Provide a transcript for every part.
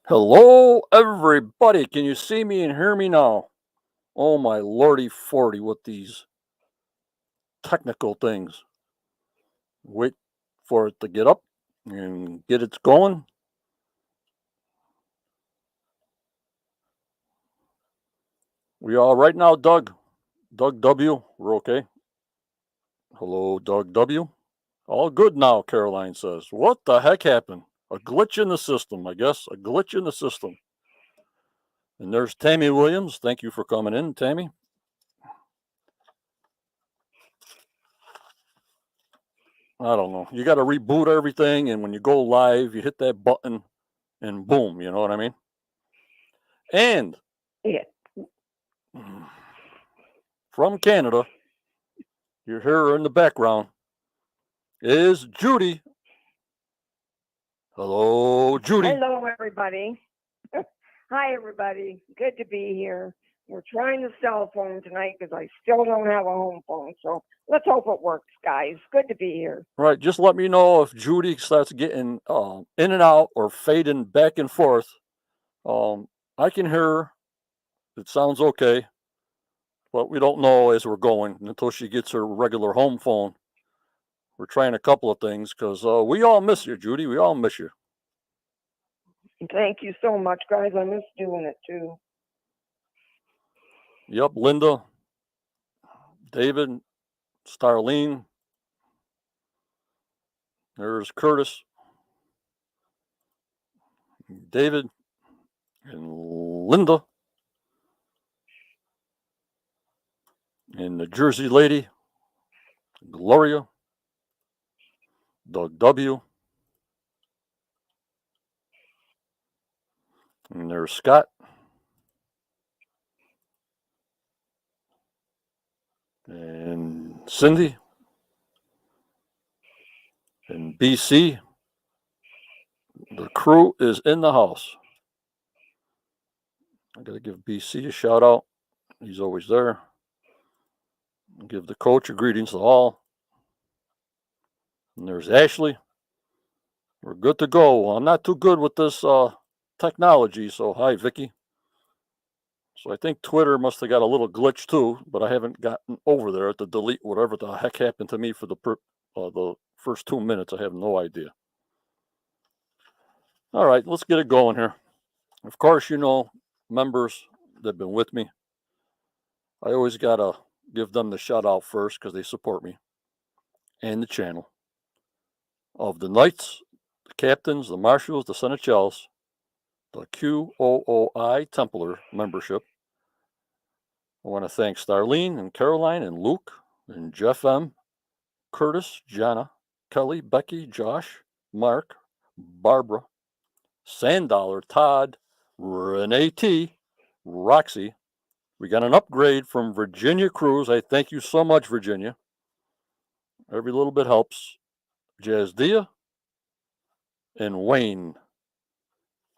Hello, everybody. Can you see me and hear me now? Oh, my lordy 40 with these technical things. Wait for it to get up and get it going. We all right now, Doug? Doug W. We're okay. Hello, Doug W. All good now, Caroline says. What the heck happened? A glitch in the system, I guess. A glitch in the system. And there's Tammy Williams. Thank you for coming in, Tammy. I don't know. You got to reboot everything, and when you go live, you hit that button, and boom, you know what I mean? And Yeah. from Canada, you hear her in the background, is Judy. Hello, Judy. Hello, everybody. Hi, everybody. Good to be here. We're trying the cell phone tonight because I still don't have a home phone. So let's hope it works, guys. Good to be here. Right, just let me know if Judy starts getting in and out or fading back and forth. I can hear her. It sounds okay, but we don't know as we're going until she gets her regular home phone. We're trying a couple of things because we all miss you, Judy. We all miss you. Thank you so much, guys. I miss doing it too. Yep, Linda, David, Starlene. There's Curtis, David, and Linda. And the Jersey lady, Gloria, Doug W. And there's Scott. And Cindy. And BC. The crew is in the house. I got to give BC a shout out. He's always there. Give the coach a greetings to all. And there's Ashley. We're good to go. Well, I'm not too good with this technology, so hi, Vicky. So I think Twitter must have got a little glitch too, but I haven't gotten over there to delete whatever the heck happened to me for the first 2 minutes. I have no idea. All right, let's get it going here. Of course, you know, members that have been with me, I always got to give them the shout out first because they support me and the channel. Of the Knights, the Captains, the Marshals, the Senechels, the QOOI Templar membership. I want to thank Starlene and Caroline and Luke and Jeff M., Curtis, Jana, Kelly, Becky, Josh, Mark, Barbara, Sandollar, Todd, Renee T., Roxy. We got an upgrade from Virginia Cruz. I thank you so much, Virginia. Every little bit helps. Jazdia and Wayne.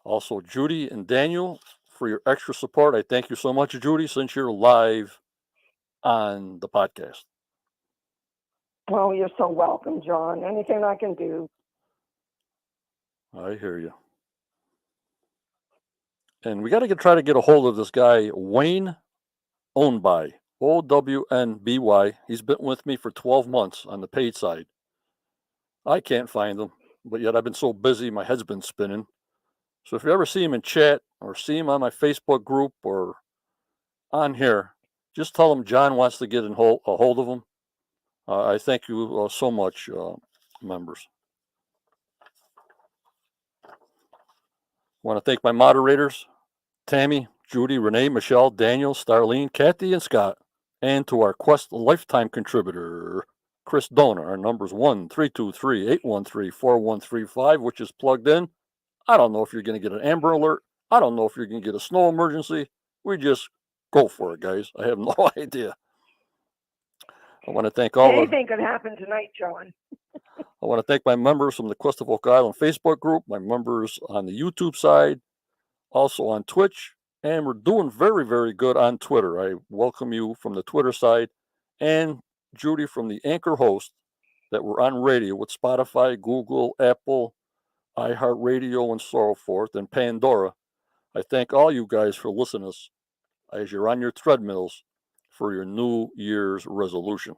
Also, Judy and Daniel for your extra support. I thank you so much, Judy, since you're live on the podcast. Oh, you're so welcome, John. Anything I can do. I hear you. And we got to try to get a hold of this guy, Wayne Ownby, OWNBY. He's been with me for 12 months on the paid side. I can't find him, but yet I've been so busy, my head's been spinning. So if you ever see him in chat or see him on my Facebook group or on here, just tell him John wants to get a hold of him. I thank you so much, members. I want to thank my moderators, Tammy, Judy, Renee, Michelle, Daniel, Starlene, Kathy, and Scott, and to our Quest Lifetime contributor, Chris Donor. Our number is 1-323-813-4135, which is plugged in. I don't know if you're going to get an Amber Alert. I don't know if you're going to get a snow emergency. We just go for it, guys. I have no idea. I want to thank all Anything could happen tonight, John. I want to thank my members from the Quest of Oak Island Facebook group, my members on the YouTube side, also on Twitch, and we're doing very, very good on Twitter. I welcome you from the Twitter side, and Judy from the Anchor host that we're on radio with Spotify, Google, Apple, iHeartRadio, and so forth, and Pandora. I thank all you guys for listening as you're on your treadmills for your New Year's resolution.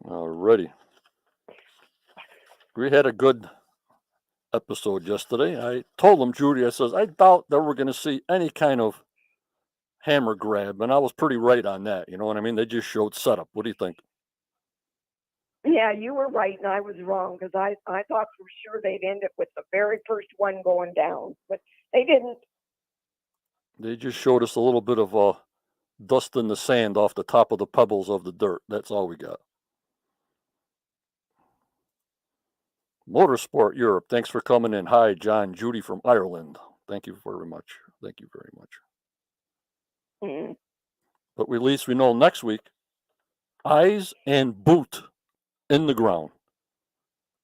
Alrighty. We had a good episode yesterday. I told him, Judy, I says, I doubt that we're going to see any kind of hammer grab, and I was pretty right on that. You know what I mean? They just showed setup. What do you think? Yeah, you were right and I was wrong because I thought for sure they'd end it with the very first one going down, but they didn't. They just showed us a little bit of dust in the sand off the top of the pebbles of the dirt. That's all we got. Motorsport Europe, thanks for coming in. Hi, John, Judy from Ireland. Thank you very much. Thank you very much. Mm. But at least we know next week, Eyes and Boot in the Ground.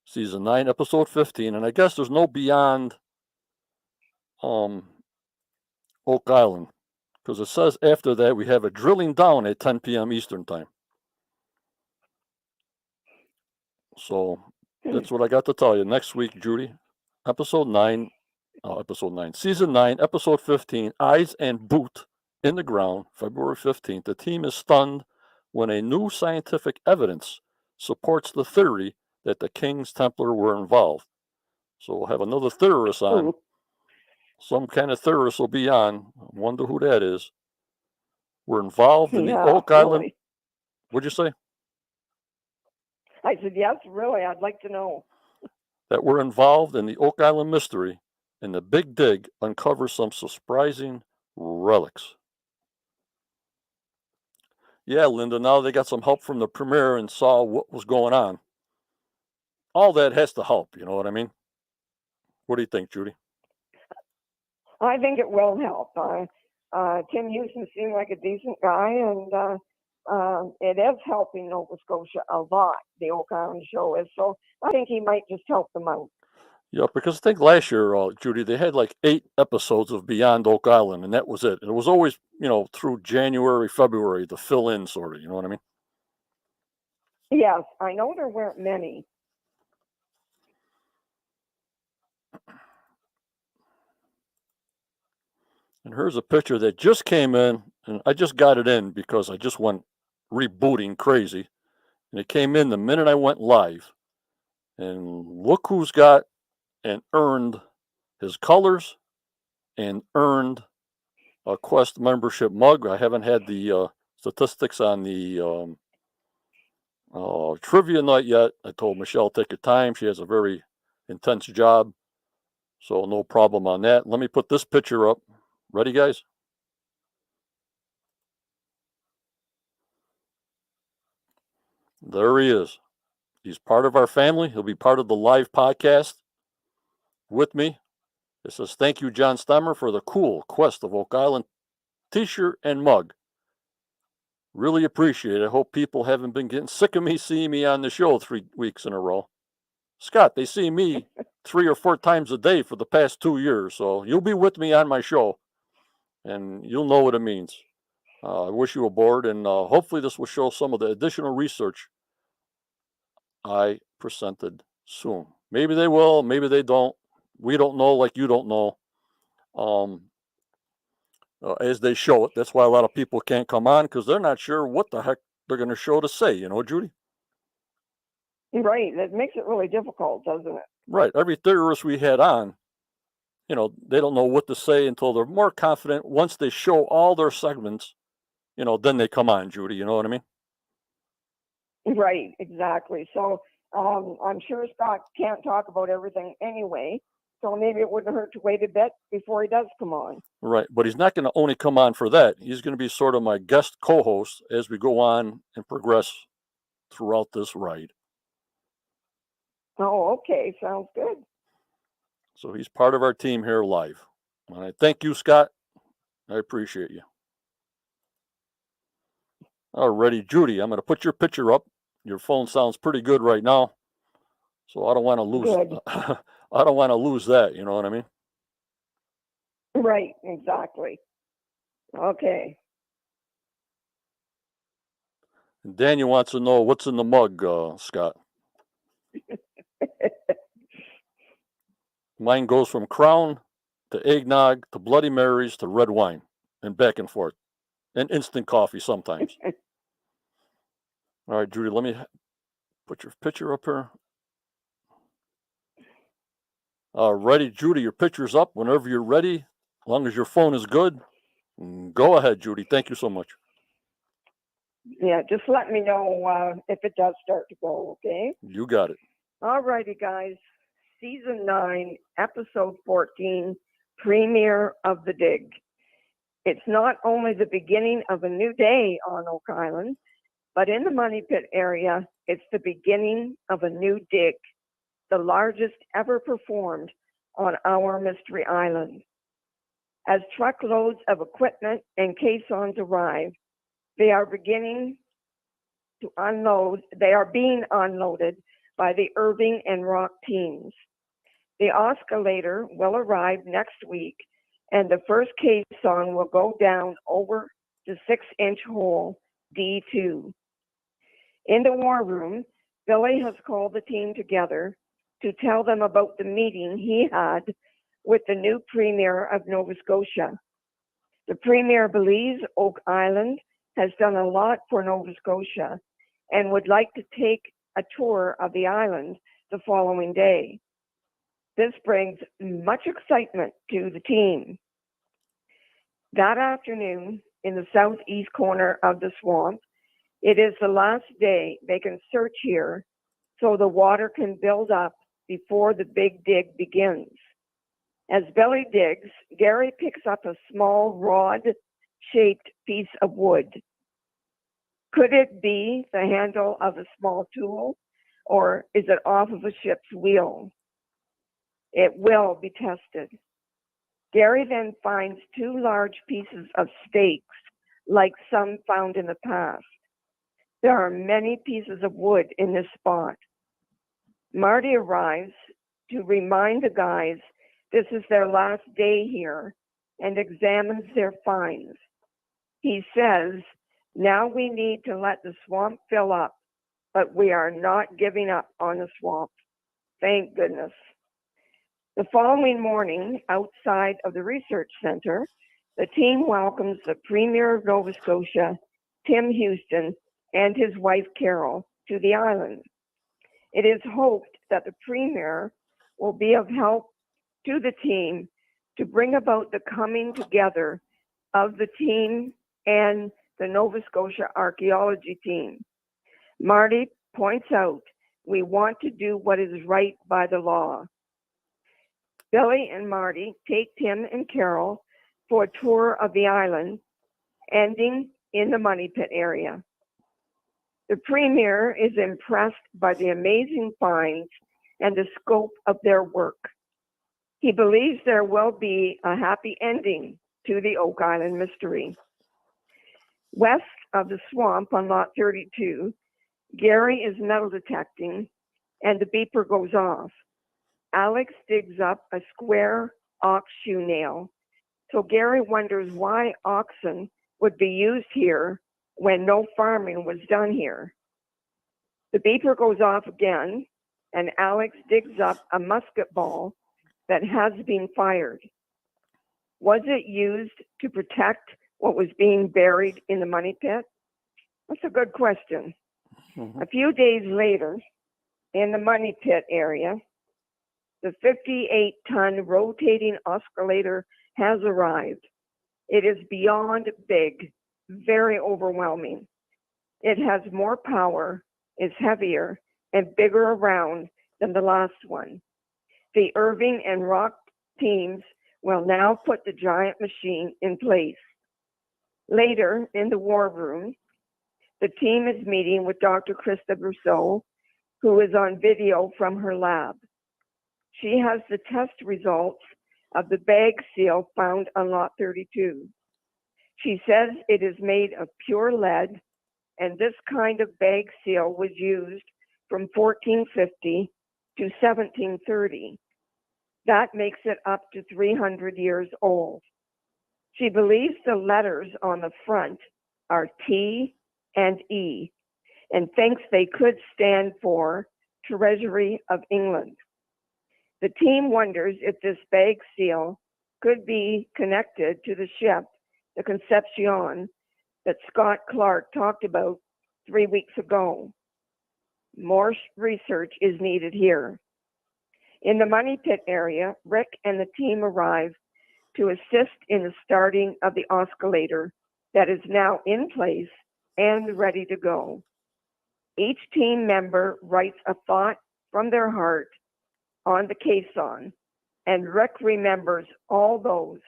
Season 9, episode 15. And I guess there's no beyond Oak Island, because it says after that we have a drilling down at 10 p.m. Eastern time. So that's what I got to tell you. Next week, Judy, season 9, episode 15, Eyes and Boot in the Ground, February 15th. The team is stunned when a new scientific evidence supports the theory that the King's Templar were involved. So we'll have another theorist on. Ooh. Some kind of theorist will be on. I wonder who that is. We're involved in the Yeah, Oak Island. really. What'd you say? I said, yes, really, I'd like to know. That we're involved in the Oak Island mystery, and the Big Dig uncovers some surprising relics. Yeah, Linda, now they got some help from the premiere and saw what was going on. All that has to help, you know what I mean? What do you think, Judy? I think it will help. Tim Houston seemed like a decent guy, and it is helping Nova Scotia a lot, the Oak Island show is. So I think he might just help them out. Yeah, because I think last year, Judy, they had like 8 episodes of Beyond Oak Island, and that was it. And it was always, through January, February to fill in, sort of, you know what I mean? Yes, I know there weren't many. And here's a picture that just came in, and I just got it in because I just went rebooting crazy. And it came in the minute I went live. And look who's got and earned his colors and earned a Quest membership mug. I haven't had the statistics on the trivia night yet. I told Michelle, take your time. She has a very intense job. So no problem on that. Let me put this picture up. Ready, guys? There he is. He's part of our family. He'll be part of the live podcast with me. It says, thank you, John Stemmer, for the cool Quest of Oak Island t-shirt and mug. Really appreciate it. I hope people haven't been getting sick of me seeing me on the show 3 weeks in a row. Scott, they see me 3 or 4 times a day for the past 2 years. So you'll be with me on my show, and you'll know what it means. I wish you aboard, and hopefully this will show some of the additional research I presented soon. Maybe they will, maybe they don't. We don't know, like you don't know. As they show it, that's why a lot of people can't come on, because they're not sure what the heck they're going to show to say, Judy? Right. That makes it really difficult, doesn't it? Right. Every theorist we had on, they don't know what to say until they're more confident. Once they show all their segments, then they come on, Judy. You know what I mean? Right, exactly. So I'm sure Scott can't talk about everything anyway. So maybe it wouldn't hurt to wait a bit before he does come on. Right. But he's not going to only come on for that. He's going to be sort of my guest co-host as we go on and progress throughout this ride. Oh, okay. Sounds good. So he's part of our team here live. And I thank you, Scott. I appreciate you. Alrighty, Judy, I'm going to put your picture up. Your phone sounds pretty good right now. So I don't want to lose I don't want to lose that, you know what I mean? Right, exactly. Okay. And Daniel wants to know what's in the mug, Scott. Mine goes from Crown to eggnog to Bloody Marys to red wine and back and forth, and instant coffee sometimes. All right, Judy, let me put your picture up here. Ready, Judy, your picture's up whenever you're ready, as long as your phone is good. Go ahead, Judy. Thank you so much. Yeah, just let me know if it does start to go, okay? You got it. All righty, guys. Season 9, Episode 14, Premiere of the Dig. It's not only the beginning of a new day on Oak Island, but in the Money Pit area, it's the beginning of a new dig, the largest ever performed on our Mystery Island. As truckloads of equipment and caissons arrive, they are being unloaded by the Irving and Rock teams. The oscillator will arrive next week, and the first caisson will go down over the 6-inch hole D2. In the war room, Billy has called the team together to tell them about the meeting he had with the new Premier of Nova Scotia. The Premier believes Oak Island has done a lot for Nova Scotia and would like to take a tour of the island the following day. This brings much excitement to the team. That afternoon, in the southeast corner of the swamp, it is the last day they can search here so the water can build up before the big dig begins. As Billy digs, Gary picks up a small rod-shaped piece of wood. Could it be the handle of a small tool, or is it off of a ship's wheel? It will be tested. Gary then finds 2 large pieces of stakes, like some found in the past. There are many pieces of wood in this spot. Marty arrives to remind the guys this is their last day here and examines their finds. He says, now we need to let the swamp fill up, but we are not giving up on the swamp. Thank goodness. The following morning, outside of the research center, the team welcomes the Premier of Nova Scotia, Tim Houston, and his wife Carol to the island. It is hoped that the Premier will be of help to the team to bring about the coming together of the team and the Nova Scotia archaeology team. Marty points out, we want to do what is right by the law. Billy and Marty take Tim and Carol for a tour of the island, ending in the Money Pit area. The Premier is impressed by the amazing finds and the scope of their work. He believes there will be a happy ending to the Oak Island mystery. West of the swamp on lot 32, Gary is metal detecting and the beeper goes off. Alex digs up a square ox shoe nail. So Gary wonders why oxen would be used here when no farming was done here. The beeper goes off again, and Alex digs up a musket ball that has been fired. Was it used to protect what was being buried in the Money Pit? That's a good question. A few days later, in the Money Pit area, the 58-ton rotating oscillator has arrived. It is beyond big, very overwhelming. It has more power, is heavier, and bigger around than the last one. The Irving and Rock teams will now put the giant machine in place. Later, in the war room, the team is meeting with Dr. Krista Brousseau, who is on video from her lab. She has the test results of the bag seal found on lot 32. She says it is made of pure lead, and this kind of bag seal was used from 1450 to 1730. That makes it up to 300 years old. She believes the letters on the front are T and E, and thinks they could stand for Treasury of England. The team wonders if this bag seal could be connected to the ship, the Concepcion, that Scott Clark talked about 3 weeks ago. More research is needed here. In the Money Pit area, Rick and the team arrive to assist in the starting of the oscillator that is now in place and ready to go. Each team member writes a thought from their heart on the caisson, and Rick remembers all those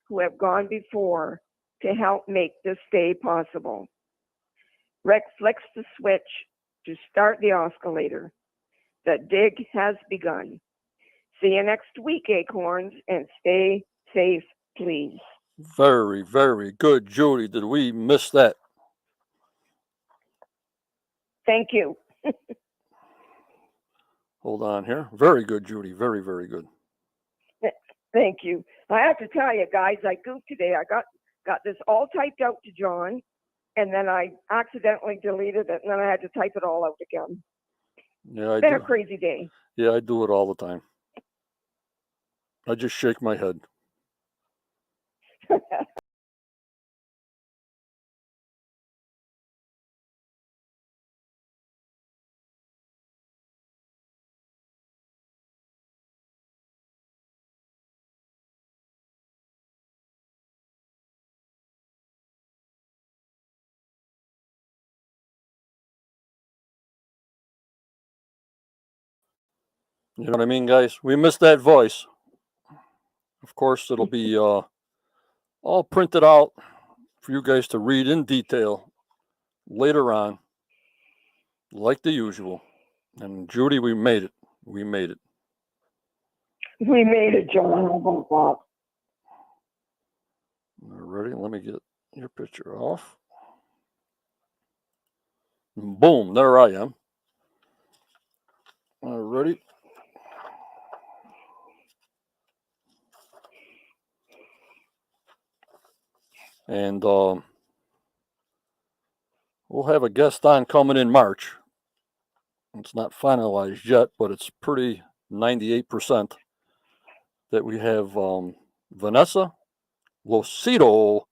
who have gone before to help make this day possible. Rick flicks the switch to start the oscillator. The dig has begun. See you next week, Acorns, and stay safe, please. Very, very good, Judy. Did we miss that? Thank you. Hold on here. Very good, Judy. Very, very good. Thank you. I have to tell you, guys, I goofed today. I got this all typed out to John, and then I accidentally deleted it, and then I had to type it all out again. Yeah, It's been a crazy day. Yeah, I do it all the time. I just shake my head. You know what I mean, guys? We missed that voice. Of course, it'll be all printed out for you guys to read in detail later on, like the usual. And Judy, we made it. We made it. We made it, John. How about that? Alrighty, let me get your picture off. Boom, there I am. Alrighty. And we'll have a guest on coming in March. It's not finalized yet, but it's pretty 98% that we have Vanessa Losito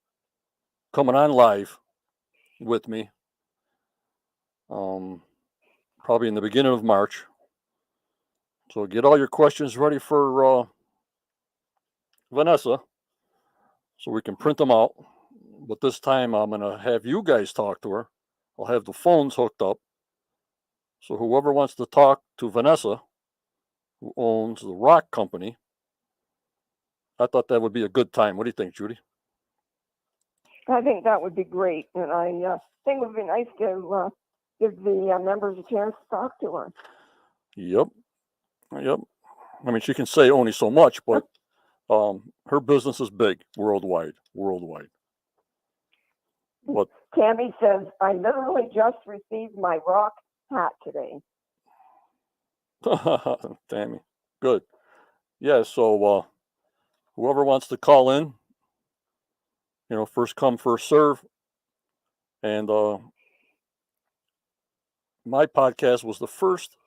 coming on live with me. Probably in the beginning of March. So get all your questions ready for Vanessa so we can print them out. But this time I'm going to have you guys talk to her. I'll have the phones hooked up. So whoever wants to talk to Vanessa, who owns the rock company, I thought that would be a good time. What do you think, Judy? I think that would be great, and I think it would be nice to give the members a chance to talk to her. Yep. I mean, she can say only so much, but her business is big, worldwide. But Tammy says, I literally just received my rock hat today. Tammy, good. Yeah, so whoever wants to call in, first come, first serve. And my podcast was the first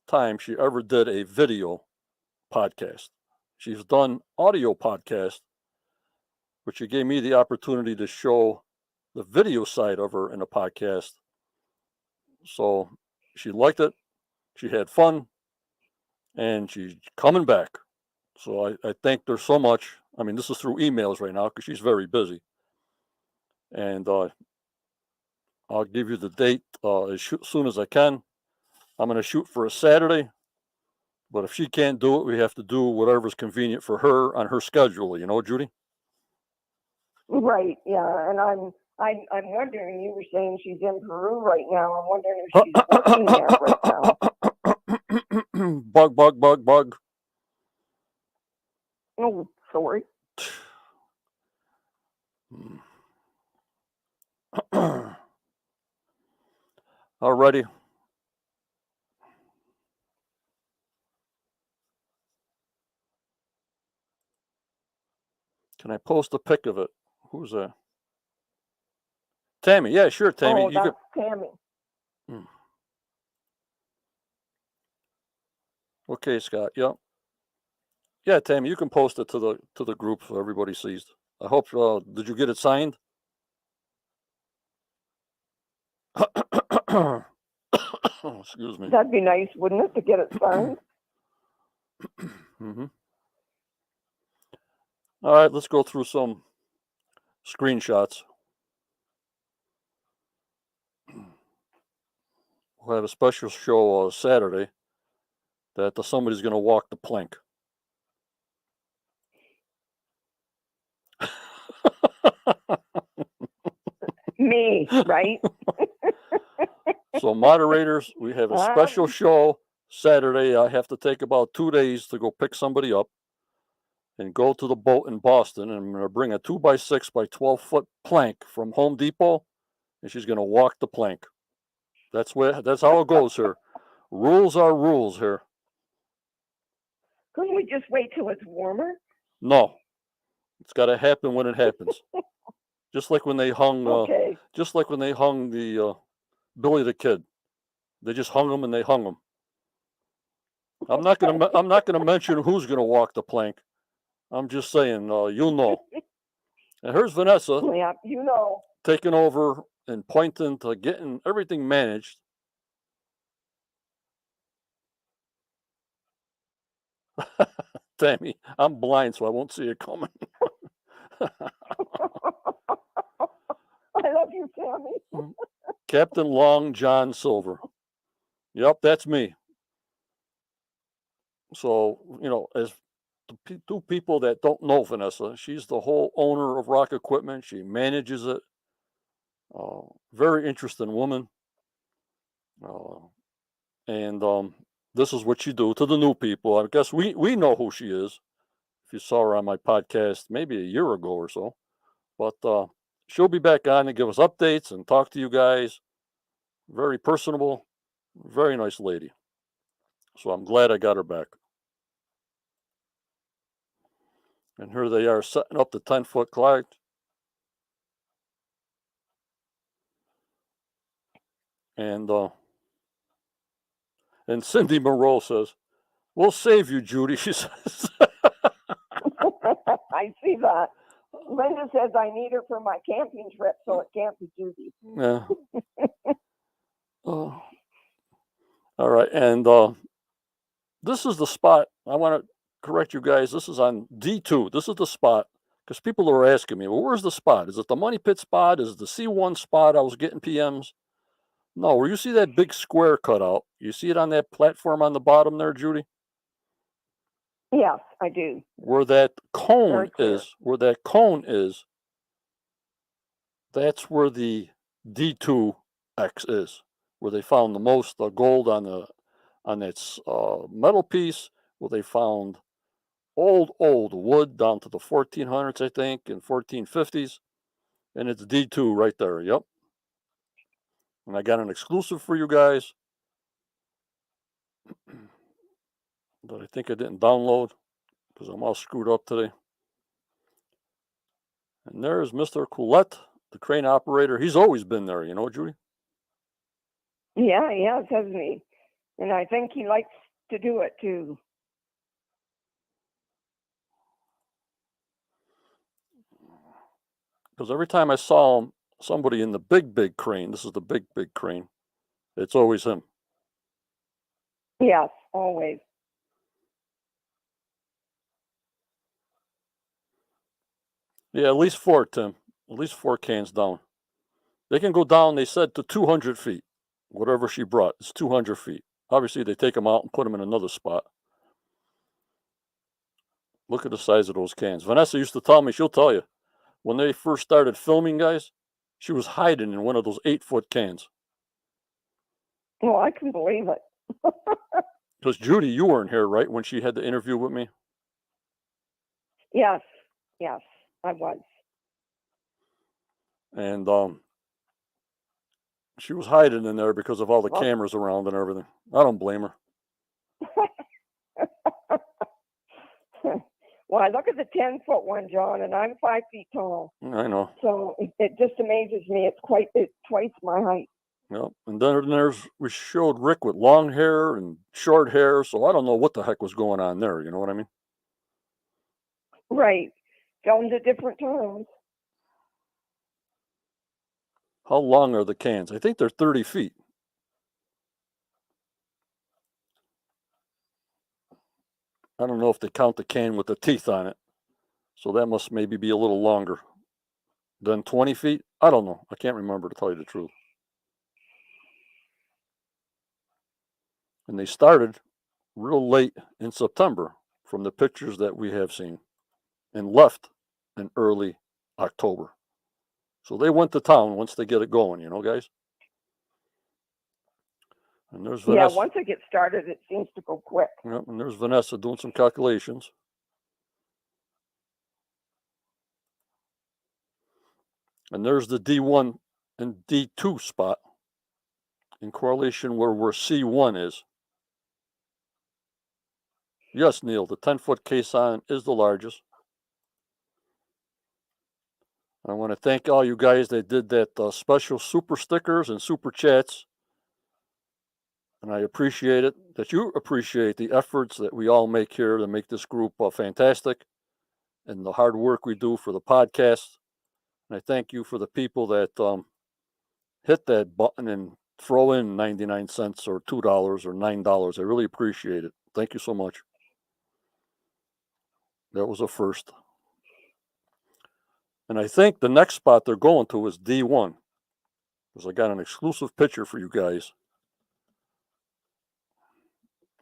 time she ever did a video podcast. She's done audio podcast, but she gave me the opportunity to show the video side of her in a podcast. So she liked it. She had fun, and she's coming back. So I thank her so much. I mean, this is through emails right now because she's very busy. And I'll give you the date as soon as I can. I'm going to shoot for a Saturday. But if she can't do it, we have to do whatever's convenient for her on her schedule. You know, Judy? Right, yeah. And I'm wondering, you were saying she's in Peru right now. I'm wondering if she's working there right now. Bug. Oh, sorry. Alrighty. Can I post a pic of it? Who's that? Tammy. Yeah, sure, Tammy. Oh, that's Tammy. Okay, Scott. Yep. Yeah, Tammy, you can post it to the group so everybody sees. I hope. Did you get it signed? Excuse me. That'd be nice, wouldn't it, to get it signed? Hmm. All right, let's go through some screenshots. We'll have a special show Saturday that somebody's going to walk the plank. Me, right? So moderators, we have a special Um, show Saturday. I have to take about 2 days to go pick somebody up and go to the boat in Boston. And I'm going to bring a 2x6 by 12-foot plank from Home Depot, and she's going to walk the plank. That's how it goes here. Rules are rules here. couldn't we just wait till it's warmer? No, it's got to happen when it happens. Just like when they hung, Okay. just like when they hung the Billy the Kid. They just hung him and they hung him. I'm not gonna mention who's gonna walk the plank. I'm just saying, you'll know. And here's Vanessa Yeah, you know. taking over and pointing to getting everything managed. Tammy, I'm blind, so I won't see it coming. I love you, Tammy. Captain Long John Silver. Yep, that's me. So, as two people that don't know Vanessa, she's the whole owner of Rock Equipment. She manages it. Very interesting woman. And this is what she do to the new people. I guess we know who she is. If you saw her on my podcast maybe a year ago or so. But she'll be back on to give us updates and talk to you guys. Very personable, very nice lady. So I'm glad I got her back. And here they are setting up the 10-foot climb. And Cindy Moreau says, "We'll save you, Judy," she says. I see that. Linda says I need her for my camping trip, so it can't be Judy. Yeah. All right. And this is the spot. I want to correct you guys. This is on D2. This is the spot because people are asking me, well, where's the spot? Is it the Money Pit spot? Is it the C1 spot? I was getting PMs. No, where you see that big square cut out, you see it on that platform on the bottom there, Judy? Yes, I do. Where that cone Very clear. is, that's where the D2X is, where they found the most gold on that metal piece, where they found old wood down to the 1400s, I think, and 1450s, and it's D2 right there. Yep. And I got an exclusive for you guys that I think I didn't download because I'm all screwed up today. And there's Mr. Coulet, the crane operator. He's always been there, Judy? Yeah, he has, hasn't he? And I think he likes to do it too. Because every time I saw somebody in the big crane, this is the big crane, it's always him. Yes, always. Yeah, at least 4, Tim. At least 4 cans down. They can go down, they said, to 200 feet. Whatever she brought, it's 200 feet. Obviously, they take them out and put them in another spot. Look at the size of those cans. Vanessa used to tell me, she'll tell you, when they first started filming, guys, she was hiding in one of those 8-foot cans. Well, I can believe it. Because Judy, you weren't here, right, when she had the interview with me? Yes, I was. And she was hiding in there because of all the cameras around and everything. I don't blame her. Well, I look at the 10-foot one, John, and I'm 5 feet tall. I know. So it just amazes me. It's twice my height. Yep. And then we showed Rick with long hair and short hair, so I don't know what the heck was going on there. You know what I mean? Right. Filmed at different times. How long are the cans? I think they're 30 feet. I don't know if they count the can with the teeth on it. So that must maybe be a little longer than 20 feet. I don't know. I can't remember, to tell you the truth. And they started real late in September from the pictures that we have seen, and left in early October. So they went to town once they get it going, guys. And there's Yeah, Vanessa. once it gets started, it seems to go quick. Yep, and there's Vanessa doing some calculations. And there's the D1 and D2 spot in correlation where C1 is. Yes, Neil, the 10-foot caisson is the largest. I want to thank all you guys that did that special super stickers and super chats. And I appreciate it, that you appreciate the efforts that we all make here to make this group fantastic, and the hard work we do for the podcast. And I thank you for the people that hit that button and throw in 99 cents or $2 or $9. I really appreciate it. Thank you so much. That was a first. And I think the next spot they're going to is D1, because I got an exclusive picture for you guys.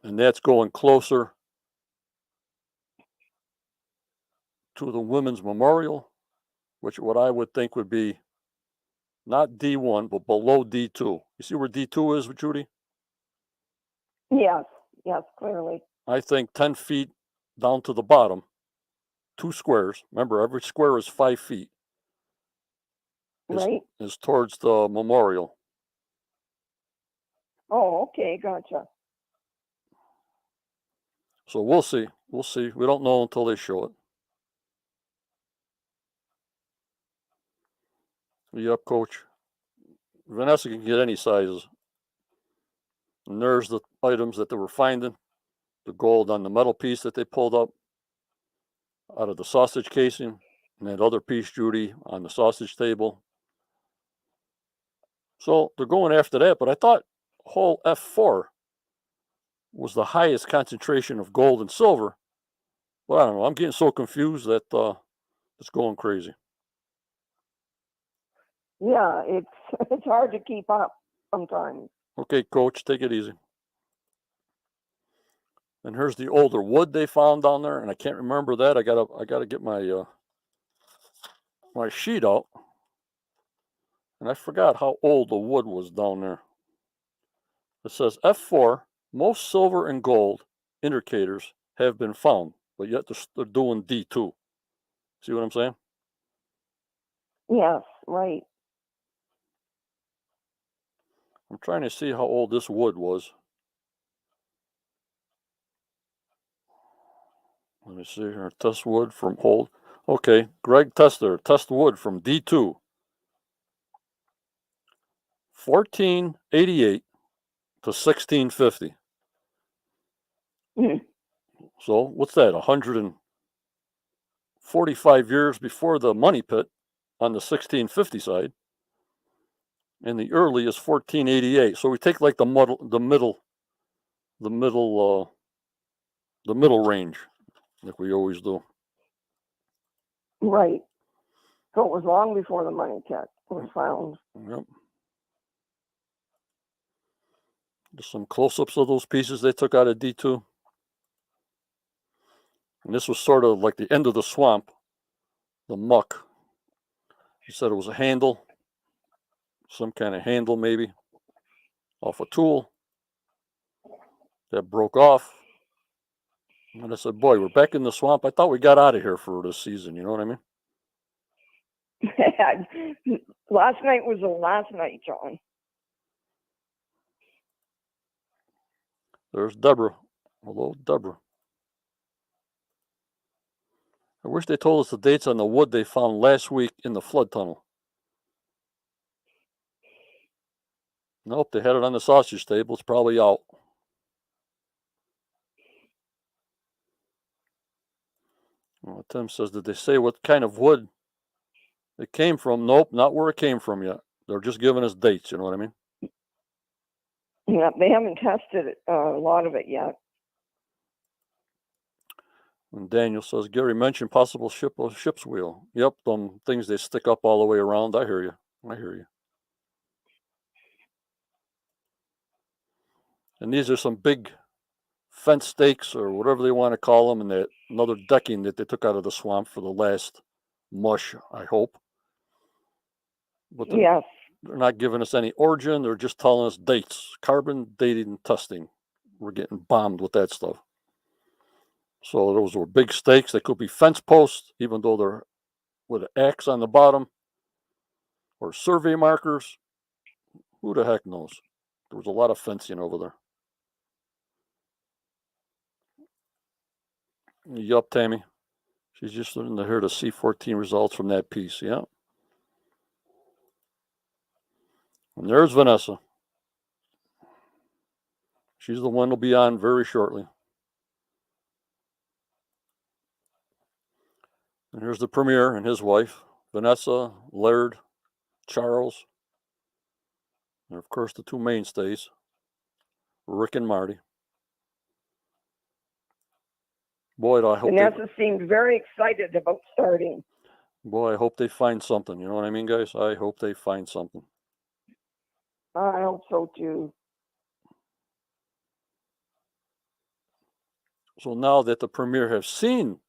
And that's going closer to the Women's Memorial, which what I would think would be not D1, but below D2. You see where D2 is, Judy? Yes, clearly. I think 10 feet down to the bottom, 2 squares. Remember, every square is 5 feet. Right. Is towards the memorial. Oh, okay, gotcha. So we'll see. We'll see. We don't know until they show it. Yep, Coach. Vanessa can get any sizes. And there's the items that they were finding. The gold on the metal piece that they pulled up out of the sausage casing. And that other piece, Judy, on the sausage table. So they're going after that. But I thought hole F4 was the highest concentration of gold and silver. But I don't know. I'm getting so confused that it's going crazy. Yeah, it's hard to keep up sometimes. Okay, Coach, take it easy. And here's the older wood they found down there, and I can't remember that. I gotta get my my sheet out, and I forgot how old the wood was down there. It says F4. Most silver and gold indicators have been found, but yet they're doing D2. See what I'm saying? Yes, right. I'm trying to see how old this wood was. Let me see here. Test wood from hold. Okay, Greg Tester. Test wood from D2. 1488 to 1650. Mhm. So what's that? 145 years before the money pit on the 1650 side, and the early is 1488. So we take like the middle range, like we always do. Right. So it was long before the money pit was found. Yep. Just some close-ups of those pieces they took out of D2. And this was sort of like the end of the swamp, the muck. He said it was a handle, some kind of handle maybe, off a tool that broke off. And I said, boy, we're back in the swamp. I thought we got out of here for this season. You know what I mean? Last night was the last night, John. There's Deborah. Hello, Deborah. I wish they told us the dates on the wood they found last week in the flood tunnel. Nope, they had it on the sausage table. It's probably out. Well, Tim says, did they say what kind of wood it came from? Nope, not where it came from yet. They're just giving us dates, you know what I mean? Yeah, they haven't tested a lot of it yet. And Daniel says, Gary mentioned possible ship's wheel. Yep, them things they stick up all the way around. I hear you. I hear you. And these are some big fence stakes or whatever they want to call them, and that another decking that they took out of the swamp for the last mush, I hope. But Yes. they're not giving us any origin. They're just telling us dates, carbon dating testing. We're getting bombed with that stuff. So those were big stakes. They could be fence posts, even though they're with an X on the bottom, or survey markers. Who the heck knows? There was a lot of fencing over there. Yup, Tammy. She's just looking to hear the C14 results from that piece. Yeah. And there's Vanessa. She's the one who'll be on very shortly. And here's the premier and his wife, Vanessa, Laird, Charles, and of course the two mainstays, Rick and Marty. Boy, I hope Vanessa seemed very excited about starting. Boy, I hope they find something. You know what I mean, guys? I hope they find something. I hope so too. So now that the premier have seen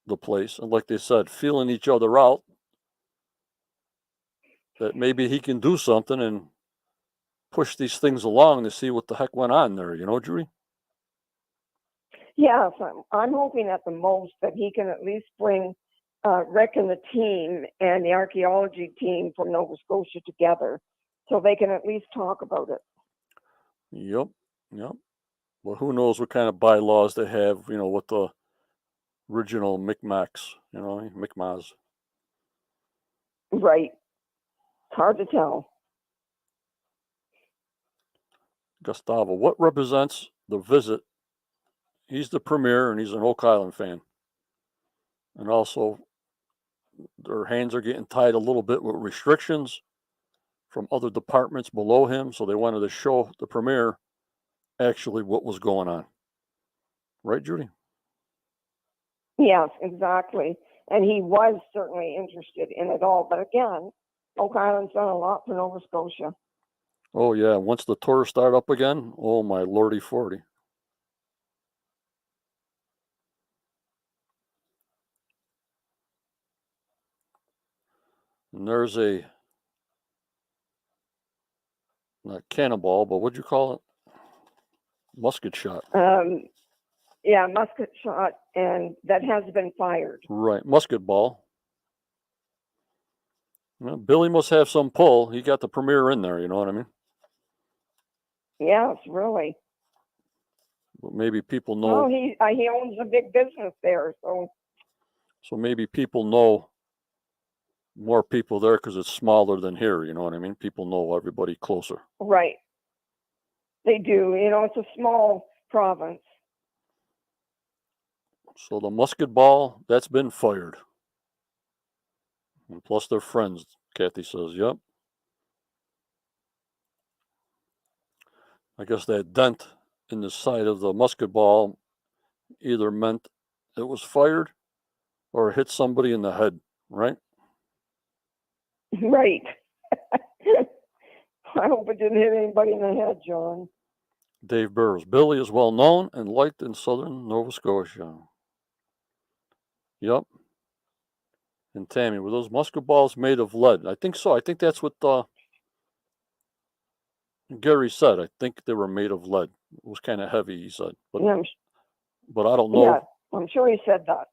the place, and like they said, feeling each other out, that maybe he can do something and push these things along to see what the heck went on there, you know, Judy? Yes, I'm hoping at the most that he can at least bring Rick and the team and the archaeology team from Nova Scotia together so they can at least talk about it. Yep. Well, who knows what kind of bylaws they have, you know, with the original Micmacs, you know, Mi'kmaq. Right. It's hard to tell. Gustavo, what represents the visit? He's the premier and he's an Oak Island fan. And also, their hands are getting tied a little bit with restrictions from other departments below him. So they wanted to show the premier actually what was going on. Right, Judy? Yes, exactly. And he was certainly interested in it all. But again, Oak Island's done a lot for Nova Scotia. Oh, yeah. Once the tours start up again, oh, my lordy 40. And there's a, not cannonball, but what'd you call it? Musket shot. Yeah, musket shot, and that has been fired. Right. Musket ball. Well, Billy must have some pull. He got the premier in there, you know what I mean? Yes, really. But maybe people know. Well, he owns a big business there, so maybe people know more people there because it's smaller than here, you know what I mean? People know everybody closer. right. They do. You know, it's a small province. So the musket ball, that's been fired. And plus they're friends, Kathy says, yep. I guess that dent in the side of the musket ball either meant it was fired or hit somebody in the head, right? Right. I hope it didn't hit anybody in the head, John. Dave Burrows. Billy is well known and liked in southern Nova Scotia. Yep. And Tammy, were those musket balls made of lead? I think so. I think that's what Gary said. I think they were made of lead. It was kind of heavy, he said. But, Yeah, but I don't know. Yeah, I'm sure he said that.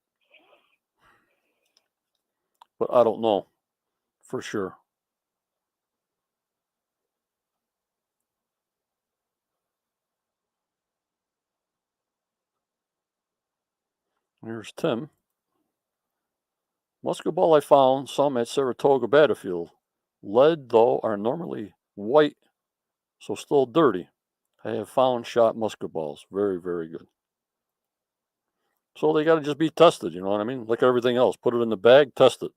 But I don't know for sure. Here's Tim. Musket ball I found some at Saratoga Battlefield. Lead, though, are normally white, so still dirty. I have found shot musket balls. Very, very good. So they got to just be tested, you know what I mean? Like everything else. Put it in the bag, test it.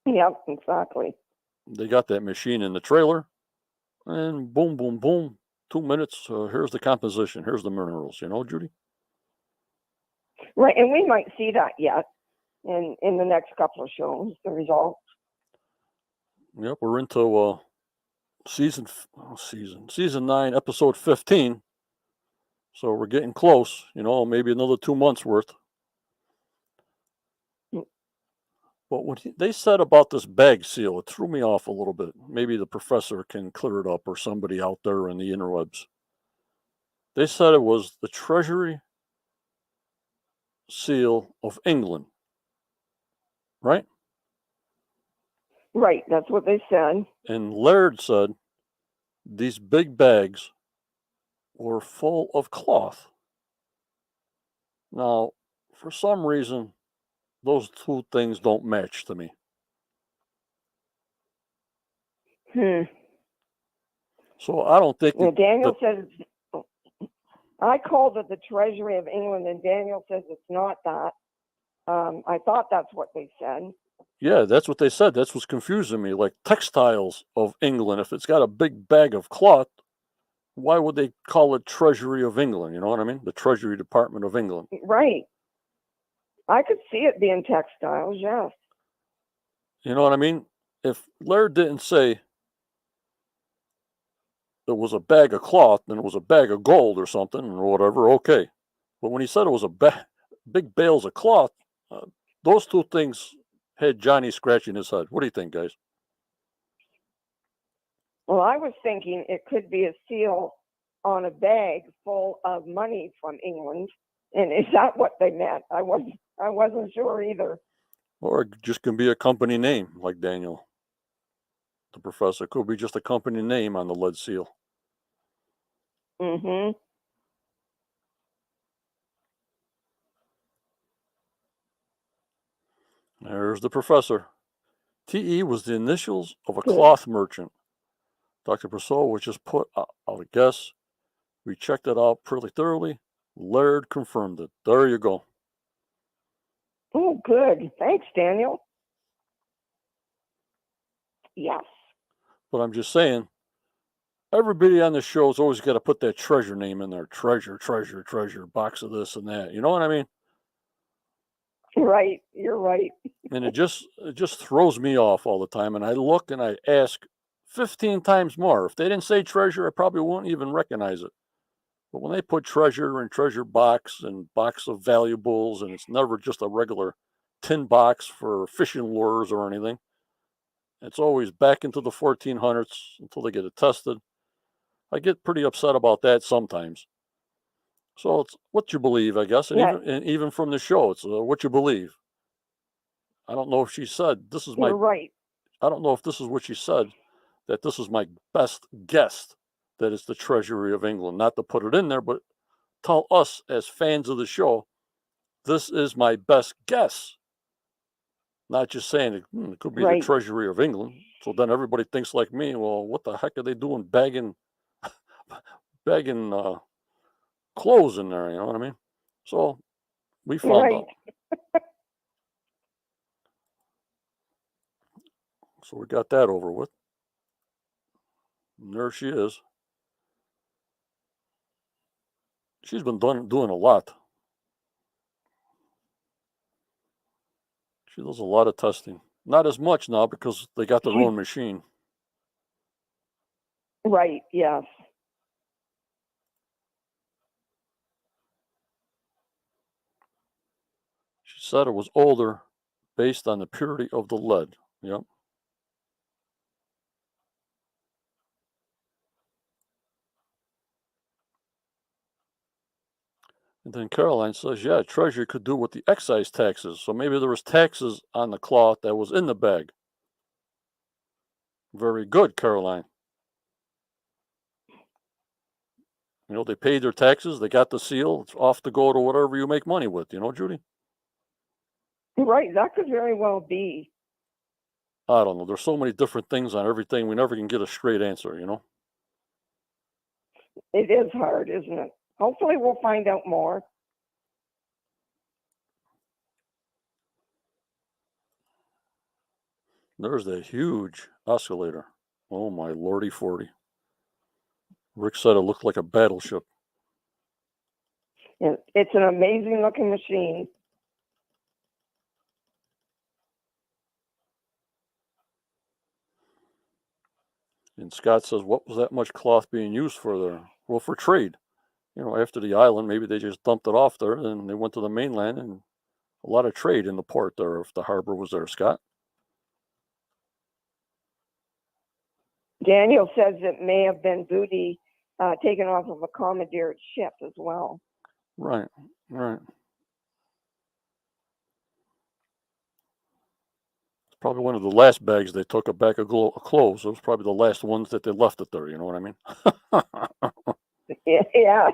Yep, exactly. They got that machine in the trailer, and boom, boom, boom. 2 minutes. Here's the composition. Here's the minerals, you know, Judy? Right, and we might see that yet in the next couple of shows, the results. Yep, we're into season 9, episode 15. So we're getting close, you know, maybe another 2 months worth. But what they said about this bag seal, it threw me off a little bit. Maybe the professor can clear it up, or somebody out there in the interwebs. They said it was the Treasury seal of England, right? Right, that's what they said. And Laird said these big bags were full of cloth. Now, for some reason, those two things don't match to me. So I don't think Daniel says, I called it the Treasury of England, and Daniel says it's not that. I thought that's what they said. Yeah, that's what they said. That's what's confusing me. Like textiles of England, if it's got a big bag of cloth, why would they call it Treasury of England? You know what I mean? The Treasury Department of England. Right. I could see it being textiles, yes. You know what I mean? If Laird didn't say it was a bag of cloth and it was a bag of gold or something or whatever, okay. But when he said it was a big bales of cloth, those two things had Johnny scratching his head. What do you think, guys? Well, I was thinking it could be a seal on a bag full of money from England. And is that what they meant? I wasn't sure either. Or it just can be a company name, like Daniel, the professor. Could be just a company name on the lead seal. Mm-hmm. There's the professor. TE was the initials of a cloth merchant. Dr. Persaud was just put out a guess. We checked it out pretty thoroughly. Laird confirmed it. There you go. Oh, good. Thanks, Daniel. Yes. But I'm just saying, everybody on the show's always got to put that treasure name in there. Treasure, box of this and that. You know what I mean? Right. You're right. And it just throws me off all the time. And I look and I ask 15 times more. If they didn't say treasure, I probably won't even recognize it. But when they put treasure and treasure box and box of valuables, and it's never just a regular tin box for fishing lures or anything, it's always back into the 1400s until they get it tested. I get pretty upset about that sometimes. So it's what you believe, I guess, and even from the show, it's what you believe. I don't know if she said this is my. You're right. I don't know if this is what she said, that this is my best guess that it's the Treasury of England. Not to put it in there, but tell us as fans of the show, this is my best guess. Not just saying it could be the Treasury of England. So then everybody thinks like me. Well, what the heck are they doing bagging clothes in there? You know what I mean? So we found out. So we got that over with. And there she is. She's been doing a lot. She does a lot of testing. Not as much now because they got their own machine. Right, yes. She said it was older based on the purity of the lead. Yep. And then Caroline says, yeah, Treasury could do with the excise taxes. So maybe there was taxes on the cloth that was in the bag. Very good, Caroline. You know, they paid their taxes. They got the seal. It's off to go to whatever you make money with. You know, Judy? Right. That could very well be. I don't know. There's so many different things on everything. We never can get a straight answer, you know? It is hard, isn't it? Hopefully we'll find out more. There's a huge oscillator. Oh my lordy 40. Rick said it looked like a battleship. And it's an amazing looking machine. And Scott says, what was that much cloth being used for there? Well, for trade. You know, after the island, maybe they just dumped it off there and they went to the mainland, and a lot of trade in the port there if the harbor was there, Scott. Daniel says it may have been booty taken off of a commandeered ship as well. Right, right. It's probably one of the last bags they took, a bag of clothes. It was probably the last ones that they left it there, you know what I mean? Yeah.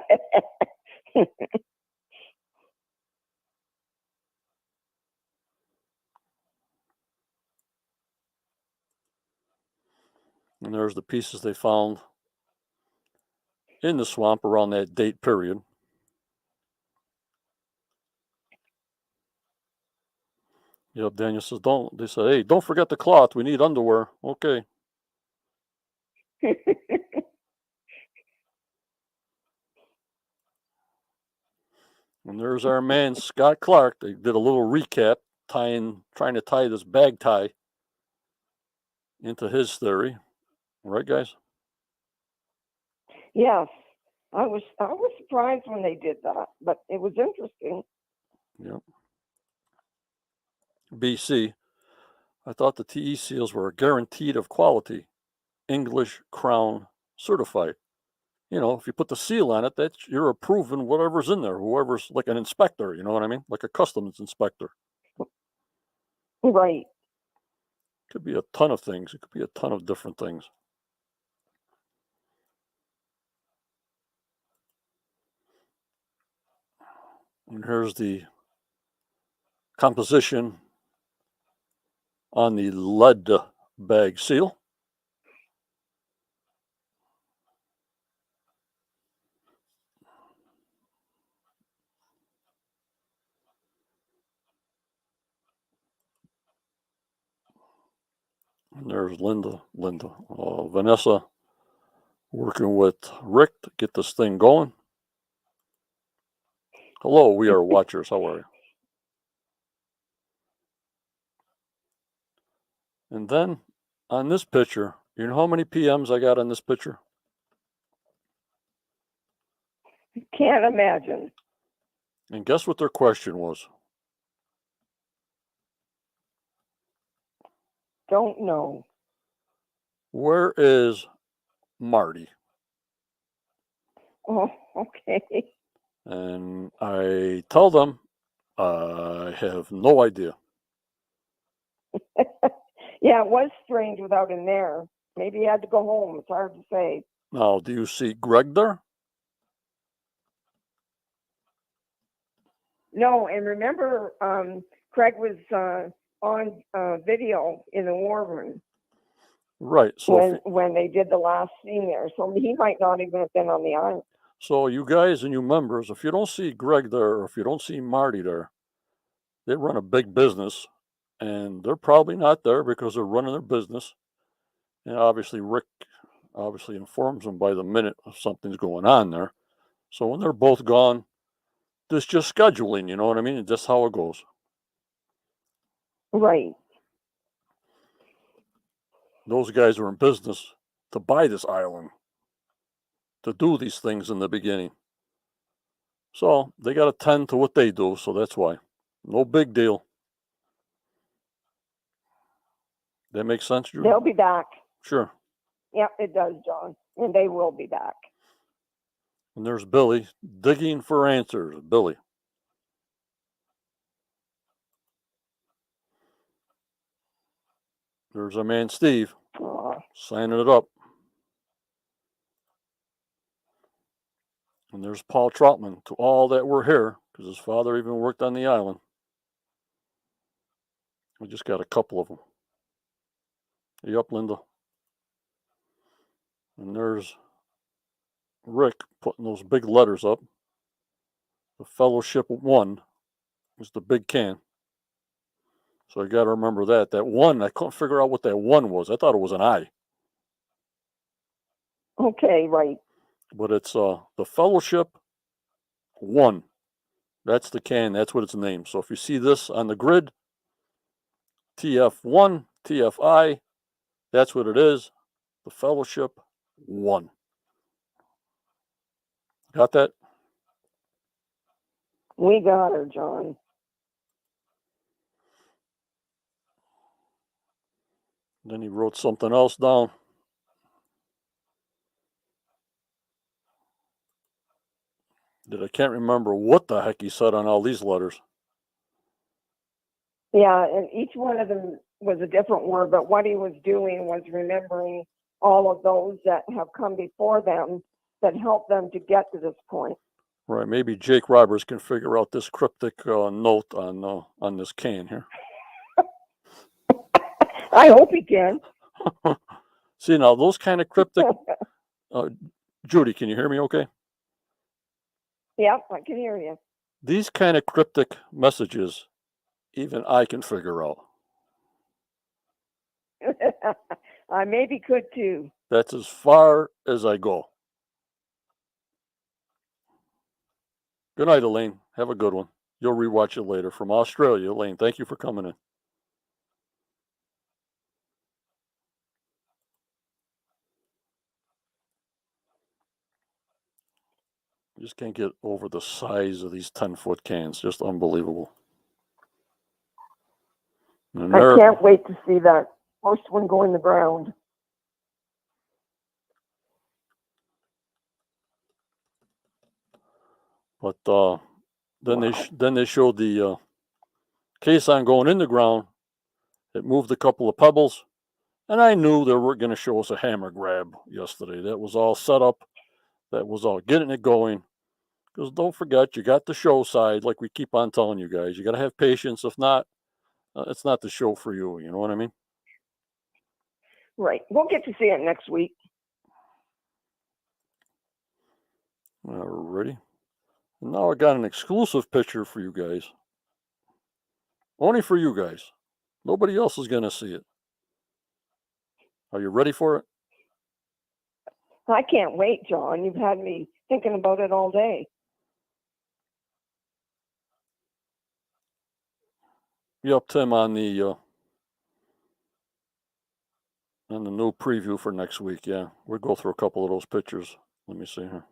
And there's the pieces they found in the swamp around that date period. Yep, Daniel says, don't, they say, hey, don't forget the cloth. We need underwear. Okay. And there's our man, Scott Clark. They did a little recap, trying to tie this bag tie into his theory. Right, guys? Yes. I was surprised when they did that, but it was interesting. Yep. BC. I thought the TE seals were guaranteed of quality. English Crown certified. You know, if you put the seal on it, that's you're approving whatever's in there, whoever's like an inspector, you know what I mean? Like a customs inspector. Right. Could be a ton of things. It could be a ton of different things. And here's the composition on the lead bag seal. And there's Vanessa working with Rick to get this thing going. Hello, we are watchers. How are you? And then on this picture, you know how many PMs I got on this picture? Can't imagine. And guess what their question was? Don't know. Where is Marty? Oh, okay. And I tell them I have no idea. Yeah, it was strange without him there. Maybe he had to go home. It's hard to say. Now, do you see Greg there? No, and remember, Craig was on video in the war room Right. So when they did the last scene there. So he might not even have been on the island. So you guys and you members, if you don't see Greg there, or if you don't see Marty there, they run a big business, and they're probably not there because they're running their business. And obviously, Rick obviously informs them by the minute if something's going on there. So when they're both gone, it's just scheduling, you know what I mean? It's just how it goes. Right. Those guys are in business to buy this island, to do these things in the beginning. So they got to tend to what they do. So that's why. No big deal. That makes sense, Drew? They'll be back. Sure. Yep, it does, John. And they will be back. And there's Billy digging for answers. Billy. There's our man Steve signing it up. And there's Paul Troutman, to all that were here, because his father even worked on the island. We just got a couple of them. Yep, Linda. And there's Rick putting those big letters up. The Fellowship 1 is the big can. So I got to remember that. That 1, I couldn't figure out what that 1 was. I thought it was an I. Okay, right. But it's the Fellowship 1. That's the can. That's what it's named. So if you see this on the grid, TF1, TFI, that's what it is. The Fellowship 1. Got that? We got her, John. Then he wrote something else down. That I can't remember what the heck he said on all these letters. Yeah, and each one of them was a different word, but what he was doing was remembering all of those that have come before them that helped them to get to this point. Right, maybe Jake Roberts can figure out this cryptic note on this can here. I hope he can. See, now those kind of cryptic... Judy, can you hear me okay? Yep, I can hear you. These kind of cryptic messages, even I can figure out. I maybe could too. That's as far as I go. Good night, Elaine. Have a good one. You'll rewatch it later. From Australia, Elaine, thank you for coming in. I just can't get over the size of these 10-foot cans. Just unbelievable. I can't wait to see that first one go in the ground. But then they showed the caisson going in the ground. It moved a couple of pebbles, and I knew they were going to show us a hammer grab yesterday. That was all set up. That was all getting it going. Because don't forget, you got the show side, like we keep on telling you guys. You got to have patience. If not, it's not the show for you. You know what I mean? Right. We'll get to see it next week. Alrighty. And now I got an exclusive picture for you guys. Only for you guys. Nobody else is going to see it. Are you ready for it? I can't wait, John. You've had me thinking about it all day. Yep, Tim, on the new preview for next week. Yeah, we'll go through a couple of those pictures. Let me see here.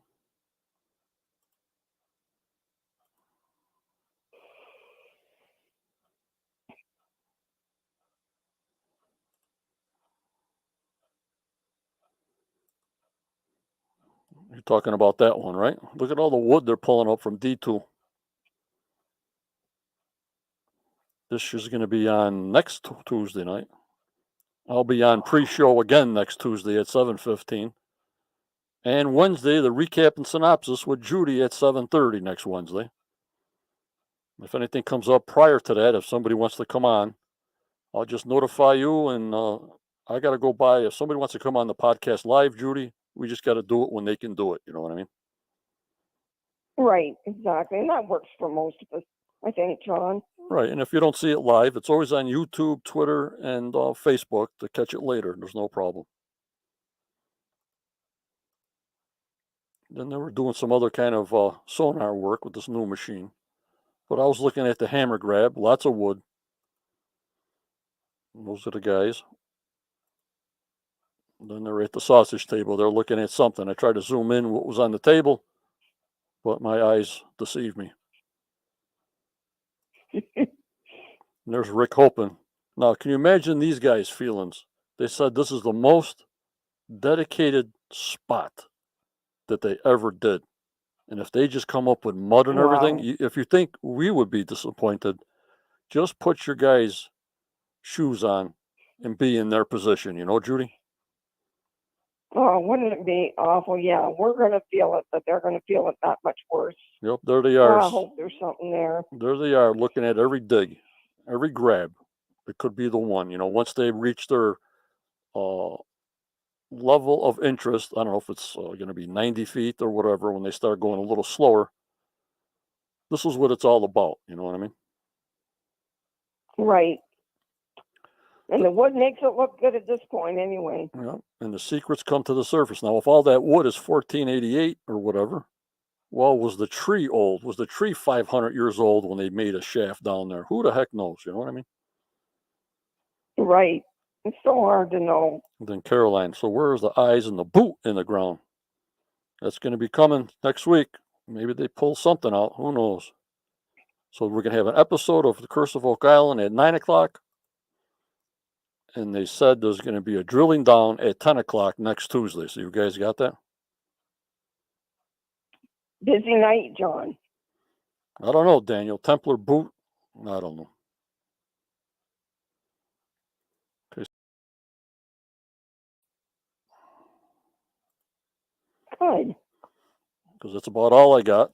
You're talking about that one, right? Look at all the wood they're pulling up from D2. This is going to be on next Tuesday night. I'll be on pre-show again next Tuesday at 7:15. And Wednesday, the recap and synopsis with Judy at 7:30 next Wednesday. If anything comes up prior to that, if somebody wants to come on, I'll just notify you, and I got to go by. If somebody wants to come on the podcast live, Judy, we just got to do it when they can do it. You know what I mean? Right, exactly. And that works for most of us, I think, John. Right. And if you don't see it live, it's always on YouTube, Twitter, and Facebook to catch it later. There's no problem. Then they were doing some other kind of sonar work with this new machine. But I was looking at the hammer grab, lots of wood. Those are the guys. Then they're at the sausage table. They're looking at something. I tried to zoom in what was on the table, but my eyes deceived me. And there's Rick Hopin. Now, can you imagine these guys' feelings? They said this is the most dedicated spot that they ever did. And if they just come up with mud and everything, if you think we would be disappointed, just put your guys' shoes on and be in their position. You know, Judy? Oh, wouldn't it be awful? Yeah, we're going to feel it, but they're going to feel it that much worse. Yep, there they are. I hope there's something there. There they are, looking at every dig, every grab. It could be the one. You know, once they reach their level of interest. I don't know if it's going to be 90 feet or whatever when they start going a little slower. This is what it's all about. You know what I mean? Right. And the wood makes it look good at this point anyway. Yeah. And the secrets come to the surface. Now, if all that wood is 1488 or whatever, well, was the tree old? Was the tree 500 years old when they made a shaft down there? Who the heck knows? You know what I mean? Right. It's so hard to know. And then Caroline, so where's the eyes and the boot in the ground? That's going to be coming next week. Maybe they pull something out. Who knows? So we're going to have an episode of The Curse of Oak Island at 9 o'clock. And they said there's going to be a drilling down at 10 o'clock next Tuesday. So you guys got that? Busy night, John. I don't know, Daniel. Templar boot? I don't know. Okay. Good. Because that's about all I got.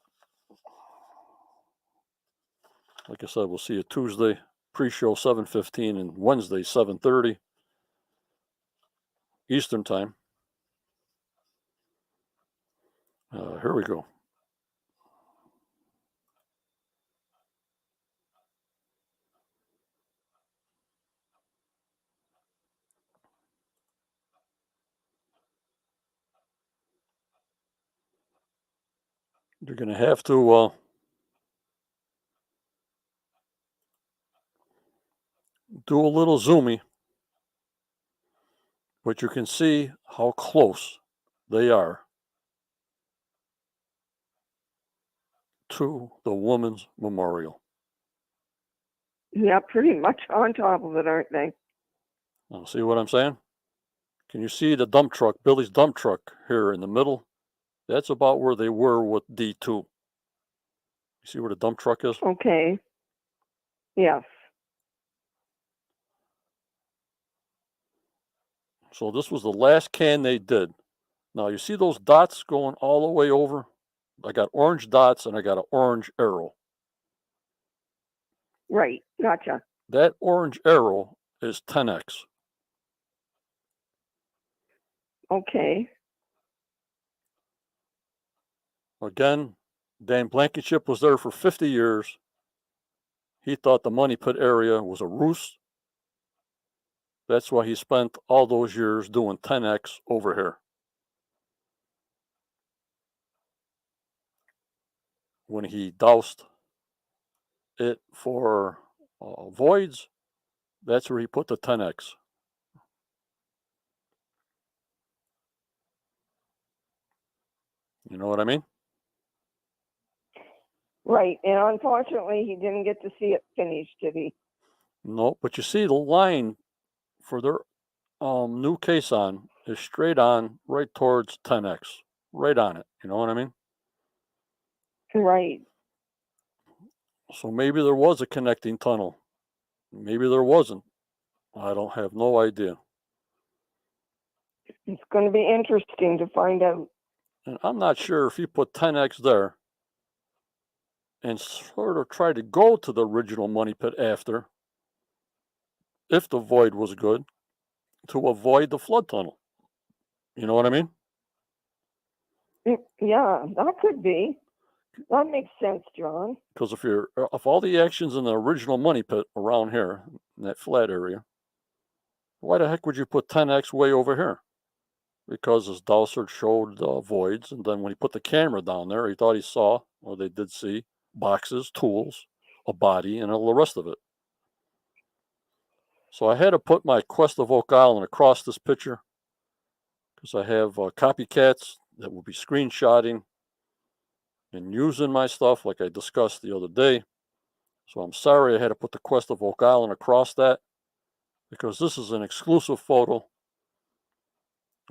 Like I said, we'll see you Tuesday, pre-show 7:15, and Wednesday 7:30 Eastern time. Here we go. You're going to have to do a little zoomy, but you can see how close they are to the woman's memorial. Yeah, pretty much on top of it, aren't they? Now, see what I'm saying? Can you see the dump truck, Billy's dump truck here in the middle? That's about where they were with D2. You see where the dump truck is? Okay. Yes. So this was the last can they did. Now you see those dots going all the way over? I got orange dots and I got an orange arrow. Right. Gotcha. That orange arrow is 10x. Okay. Again, Dan Blankenship was there for 50 years. He thought the money pit area was a roost. That's why he spent all those years doing 10x over here. When he doused it for voids, that's where he put the 10x. You know what I mean? Right. And unfortunately, he didn't get to see it finished, did he? No, but you see the line for their new caisson is straight on right towards 10x. Right on it. You know what I mean? Right. So maybe there was a connecting tunnel. Maybe there wasn't. I don't have no idea. It's going to be interesting to find out. And I'm not sure if you put 10x there and sort of try to go to the original money pit after, if the void was good, to avoid the flood tunnel. You know what I mean? Yeah, that could be. That makes sense, John. Because if all the action's in the original money pit around here, in that flat area, why the heck would you put 10x way over here? Because his dowser showed voids, and then when he put the camera down there, he thought he saw, or they did see, boxes, tools, a body, and all the rest of it. So I had to put my Quest of Oak Island across this picture because I have copycats that will be screenshotting and using my stuff like I discussed the other day. So I'm sorry I had to put the Quest of Oak Island across that because this is an exclusive photo.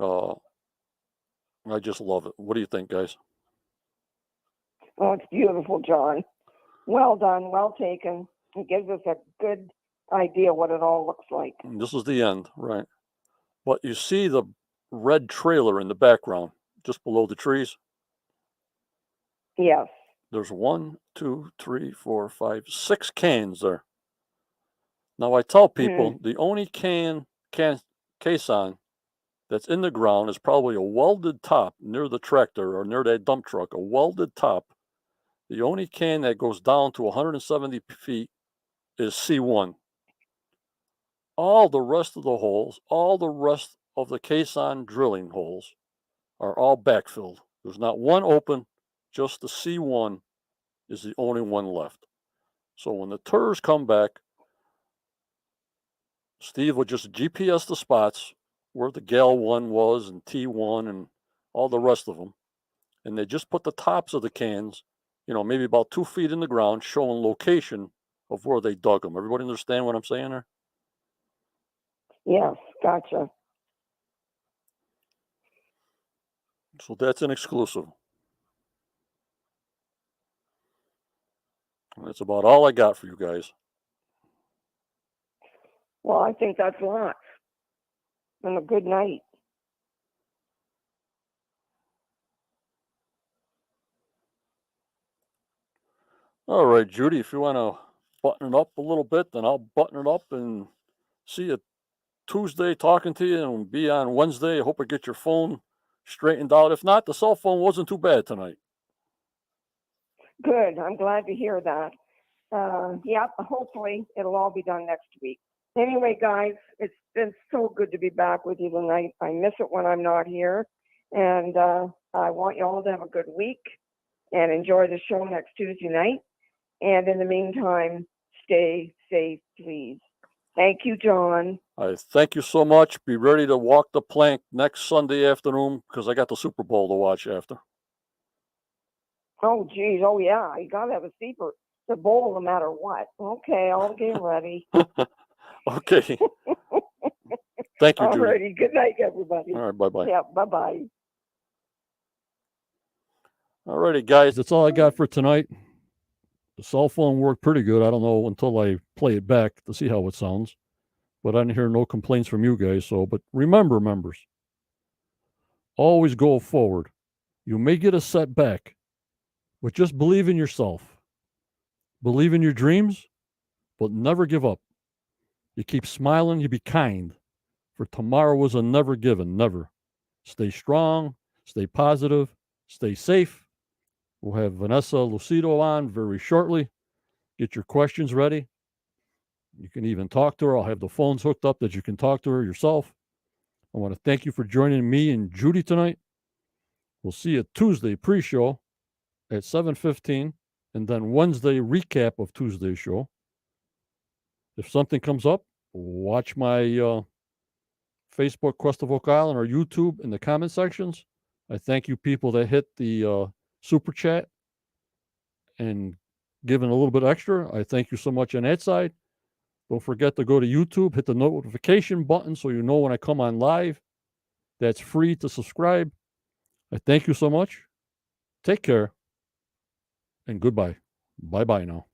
I just love it. What do you think, guys? Oh, it's beautiful, John. Well done. Well taken. It gives us a good idea what it all looks like. And this is the end, right? But you see the red trailer in the background, just below the trees? Yes. There's 1, 2, 3, 4, 5, 6 cans there. Now I tell people the only can caisson that's in the ground is probably a welded top near the tractor or near that dump truck, a welded top. The only can that goes down to 170 feet is C1. All the rest of the holes, all the rest of the caisson drilling holes are all backfilled. There's not one open, just the C1 is the only one left. So when the tours come back, Steve will just GPS the spots where the Gal 1 was and T1 and all the rest of them. And they just put the tops of the cans, maybe about 2 feet in the ground, showing location of where they dug them. Everybody understand what I'm saying there? Yes, gotcha. So that's an exclusive. That's about all I got for you guys. Well, I think that's lots. And a good night. All right, Judy, if you want to button it up a little bit, then I'll button it up and see you Tuesday talking to you and be on Wednesday. I hope I get your phone straightened out. If not, the cell phone wasn't too bad tonight. Good. I'm glad to hear that. Yep, hopefully it'll all be done next week. Anyway, guys, it's been so good to be back with you tonight. I miss it when I'm not here. And I want you all to have a good week and enjoy the show next Tuesday night. And in the meantime, stay safe, please. Thank you, John. I thank you so much. Be ready to walk the plank next Sunday afternoon because I got the Super Bowl to watch after. Oh, geez. Oh, yeah. You got to have a seat for the bowl no matter what. Okay, I'll get ready. Okay. Thank you, Judy. Alrighty. Good night, everybody. All right, bye-bye. Yeah, bye-bye. Alrighty, guys. That's all I got for tonight. The cell phone worked pretty good. I don't know until I play it back to see how it sounds. But I didn't hear no complaints from you guys. But remember, members, always go forward. You may get a setback, but just believe in yourself. Believe in your dreams, but never give up. You keep smiling, you be kind. For tomorrow is a never given, never. Stay strong, stay positive, stay safe. We'll have Vanessa Lucido on very shortly. Get your questions ready. You can even talk to her. I'll have the phones hooked up that you can talk to her yourself. I want to thank you for joining me and Judy tonight. We'll see you Tuesday pre-show at 7:15, and then Wednesday recap of Tuesday's show. If something comes up, watch my Facebook Quest of Oak Island or YouTube in the comment sections. I thank you people that hit the super chat and giving a little bit extra. I thank you so much on that side. Don't forget to go to YouTube, hit the notification button so you know when I come on live. That's free to subscribe. I thank you so much. Take care and goodbye. Bye-bye now.